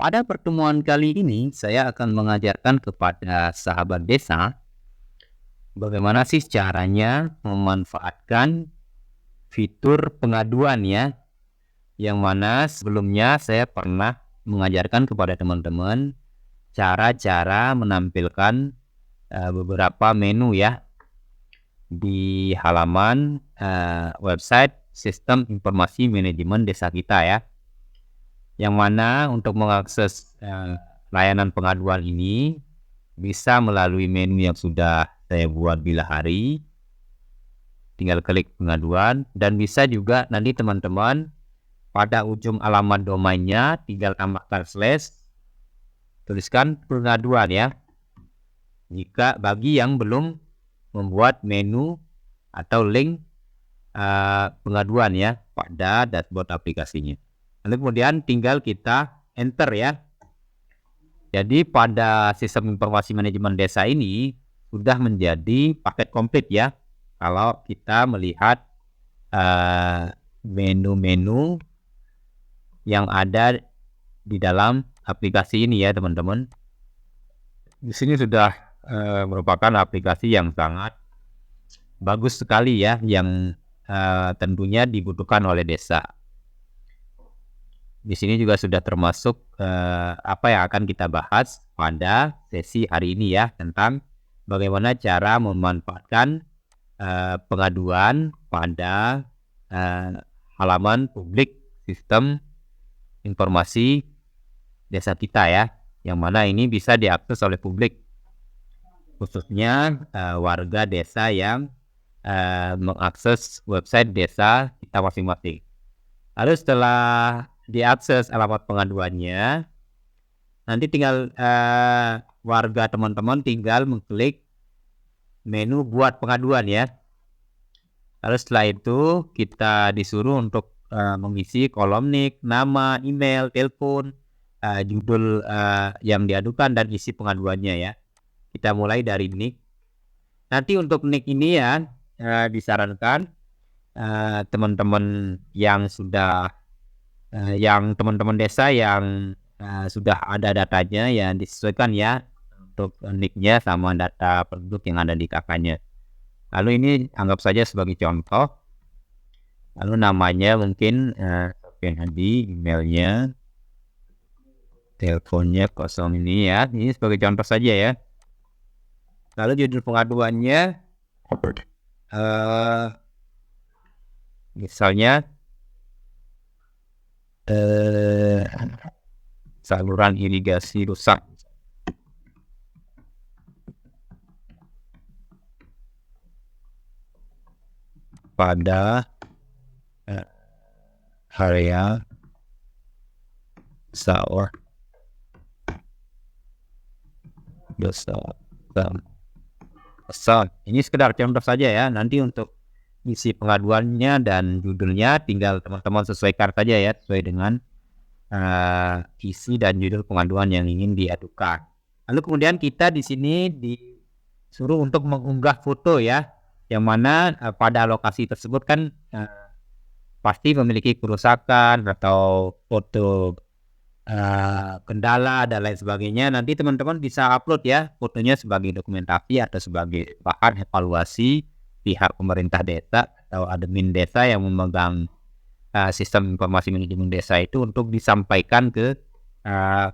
Pada pertemuan kali ini, saya akan mengajarkan kepada sahabat desa bagaimana sih caranya memanfaatkan fitur pengaduan ya, yang mana sebelumnya saya pernah mengajarkan kepada teman-teman cara-cara menampilkan beberapa menu ya di halaman website Sistem Informasi Manajemen Desa kita ya. Yang mana untuk mengakses layanan pengaduan ini bisa melalui menu yang sudah saya buat bila hari. Tinggal klik pengaduan, dan bisa juga nanti teman-teman pada ujung alamat domainnya tinggal tambahkan slash, tuliskan pengaduan ya. Jika bagi yang belum membuat menu atau link pengaduan ya pada dashboard aplikasinya. Lalu kemudian tinggal kita enter ya. Jadi pada sistem informasi manajemen desa ini sudah menjadi paket komplit ya. Kalau kita melihat menu-menu yang ada di dalam aplikasi ini ya teman-teman. Di sini sudah merupakan aplikasi yang sangat bagus sekali ya, yang tentunya dibutuhkan oleh desa. Di sini juga sudah termasuk apa yang akan kita bahas pada sesi hari ini ya, tentang bagaimana cara memanfaatkan pengaduan pada halaman publik sistem informasi desa kita ya, yang mana ini bisa diakses oleh publik, khususnya warga desa yang mengakses website desa kita masing-masing. Lalu setelah diakses alamat pengaduannya, nanti tinggal warga teman-teman tinggal mengklik menu buat pengaduan ya. Lalu setelah itu kita disuruh untuk mengisi kolom nick, nama, email, telepon, judul yang diadukan, dan isi pengaduannya ya. Kita mulai dari nick. Nanti untuk nick ini ya disarankan teman-teman yang sudah yang teman-teman desa yang sudah ada datanya ya disesuaikan ya untuk nicknya sama data penduduk yang ada di KK-nya. Lalu ini anggap saja sebagai contoh. Lalu namanya mungkin Sofian Hadi, emailnya, teleponnya kosong ini ya. Ini sebagai contoh saja ya. Lalu judul pengaduannya misalnya saluran irigasi rusak. Pada area sawah desa. Ini sekedar contoh saja ya. Nanti untuk isi pengaduannya dan judulnya tinggal teman-teman sesuaikan saja ya, sesuai dengan isi dan judul pengaduan yang ingin diadukan. Lalu kemudian kita di sini disuruh untuk mengunggah foto ya, yang mana pada lokasi tersebut kan pasti memiliki kerusakan atau foto kendala dan lain sebagainya. Nanti teman-teman bisa upload ya fotonya sebagai dokumentasi atau sebagai bahan evaluasi pihak pemerintah desa atau admin desa yang memegang sistem informasi manajemen desa itu, untuk disampaikan ke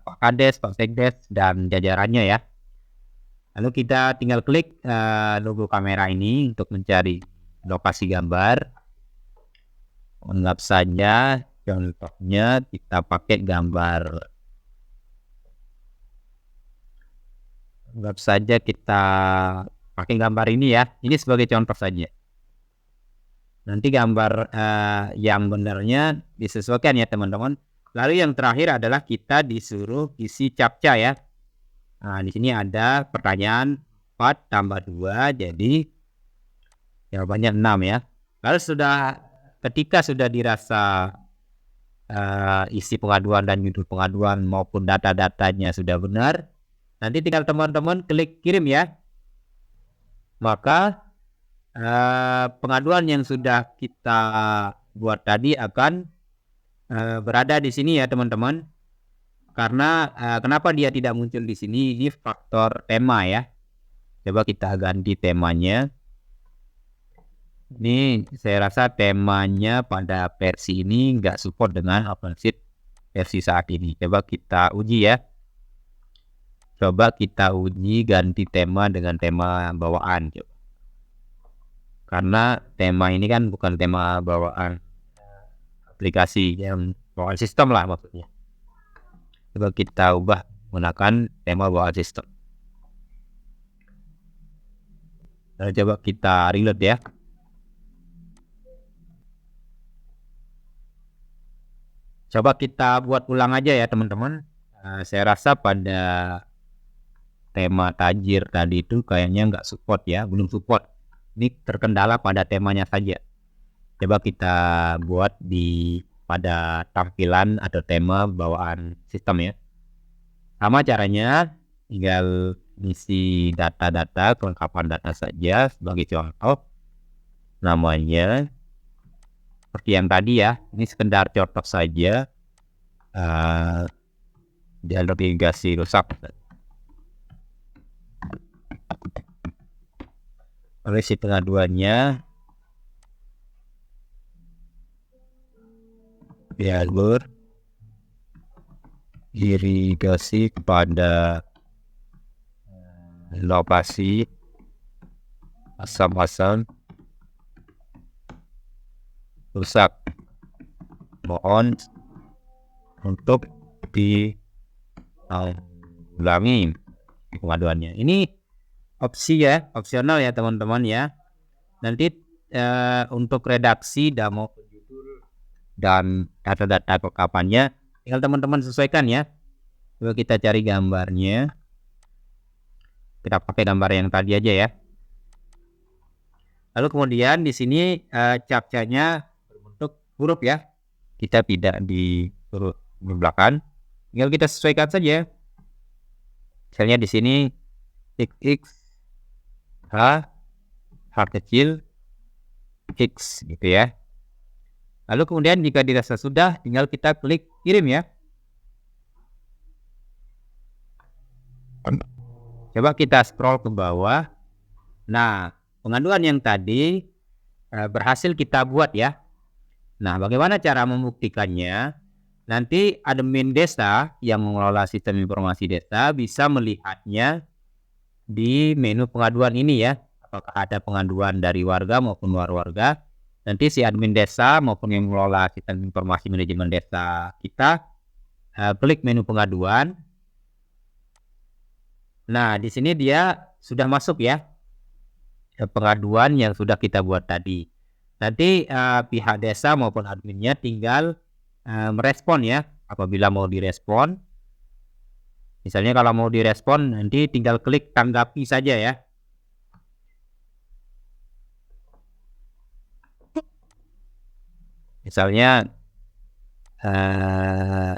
Pak Kades, Pak Sekdes, dan jajarannya ya. Lalu kita tinggal klik logo kamera ini untuk mencari lokasi gambar. Anggap saja contohnya kita pakai gambar. Anggap saja kita pakai gambar ini ya. Ini sebagai contoh saja. Nanti gambar yang benarnya disesuaikan ya teman-teman. Lalu yang terakhir adalah kita disuruh isi captcha ya. Nah, di sini ada pertanyaan 4 tambah 2, jadi jawabannya 6 ya. Lalu ketika sudah dirasa isi pengaduan dan judul pengaduan maupun data-datanya sudah benar, nanti tinggal teman-teman klik kirim ya. Maka pengaduan yang sudah kita buat tadi akan berada di sini ya teman-teman. Karena kenapa dia tidak muncul di sini? Ini faktor tema ya. Coba kita ganti temanya. Ini saya rasa temanya pada versi ini nggak support dengan OpenShift versi saat ini. Coba kita uji ya. Coba kita uji ganti tema dengan tema bawaan. Coba. Karena tema ini kan bukan tema bawaan aplikasi, yang bawaan sistem lah maksudnya. Coba kita ubah menggunakan tema bawaan sistem. Lalu coba kita reload ya. Coba kita buat ulang aja ya teman-teman. Saya rasa pada tema tajir tadi itu kayaknya nggak support ya, belum support. Ini terkendala pada temanya saja. Coba kita buat pada tampilan atau tema bawaan sistem ya. Sama caranya, tinggal isi data-data, kelengkapan data saja sebagai contoh. Namanya seperti yang tadi ya, ini sekedar contoh saja. Jalur irigasi rusak. Oleh si pengaduannya, jalur irigasi pada lokasi asam-asam rusak, mohon untuk diulangi pengaduannya. Ini opsi ya, opsional ya teman-teman ya. Nanti untuk redaksi demo judul dan data-data kelengkapannya tinggal teman-teman sesuaikan ya. Coba kita cari gambarnya. Kita pakai gambar yang tadi aja ya. Lalu kemudian di sini captcha-nya berbentuk huruf ya. Kita tidak di huruf di belakang. Tinggal kita sesuaikan saja. Misalnya di sini XX H kecil X gitu ya. Lalu kemudian jika dirasa sudah, tinggal kita klik kirim ya. Coba kita scroll ke bawah. Nah, pengaduan yang tadi berhasil kita buat ya. Nah, bagaimana cara membuktikannya? Nanti admin desa yang mengelola sistem informasi desa bisa melihatnya di menu pengaduan ini ya. Apakah ada pengaduan dari warga maupun luar warga. Nanti si admin desa maupun yang mengelola sistem informasi manajemen desa kita klik menu pengaduan. Nah, di sini dia sudah masuk ya pengaduan yang sudah kita buat tadi. Nanti pihak desa maupun adminnya tinggal merespon ya. Apabila mau direspon, misalnya kalau mau direspon nanti tinggal klik tanggapi saja ya. Misalnya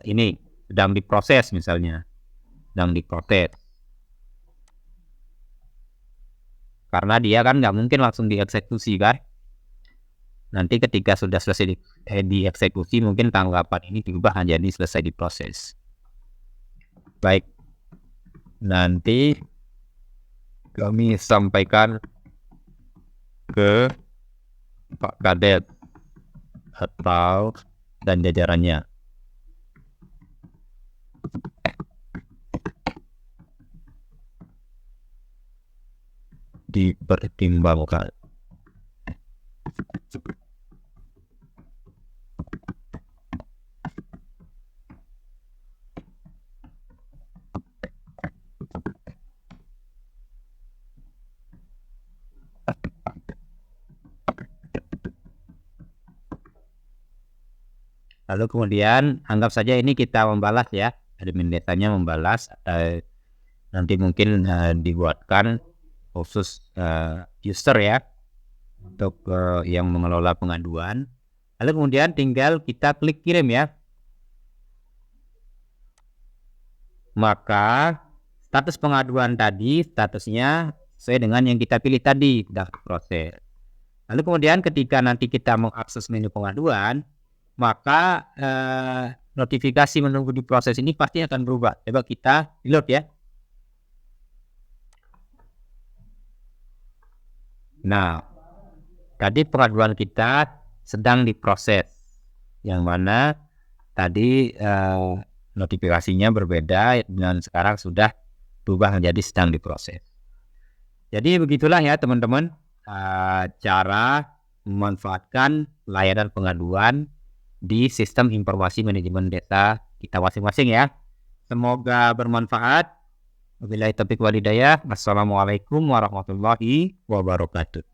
ini sedang diproses misalnya, sedang diproses. Karena dia kan nggak mungkin langsung dieksekusi kan. Nanti ketika sudah selesai dieksekusi mungkin tanggapan ini diubah menjadi selesai diproses. Baik, nanti kami sampaikan ke Pak Kadet atau dan jajarannya. Dipertimbangkan. Lalu kemudian anggap saja ini kita membalas ya, admin desanya membalas. Nanti mungkin dibuatkan khusus user ya untuk yang mengelola pengaduan. Lalu kemudian tinggal kita klik kirim ya. Maka status pengaduan tadi statusnya sesuai dengan yang kita pilih tadi, sudah proses. Lalu kemudian ketika nanti kita mengakses menu pengaduan, maka notifikasi menunggu di proses ini pasti akan berubah. Coba kita reload ya. Nah, tadi pengaduan kita sedang diproses, yang mana tadi notifikasinya berbeda dan sekarang sudah berubah menjadi sedang diproses. Jadi begitulah ya teman-teman, cara memanfaatkan layanan pengaduan di sistem informasi manajemen data kita masing-masing ya. Semoga bermanfaat. Wabillahi taufiq wal hidayah. Wassalamualaikum warahmatullahi wabarakatuh.